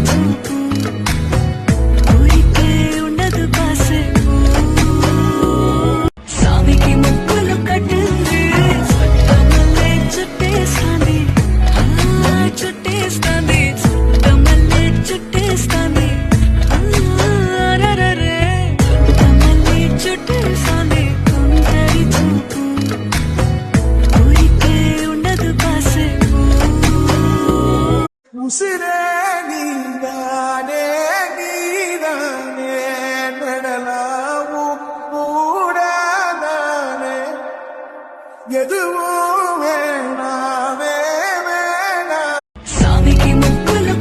చూపు ఊరికే ఉండదు కాసేపు సామికి ముక్కులు కట్టింది సొట్టమల్లే చుట్టేస్తాంది చుట్టేస్తాంది సొట్టమల్లే చుట్టేస్తాంది అరరరే సొట్టమల్లే చుట్టేస్తాంది కొందరి చూపు ఊరికే ఉండదు కాసేపు ఉసిరే నీదానే నీదానే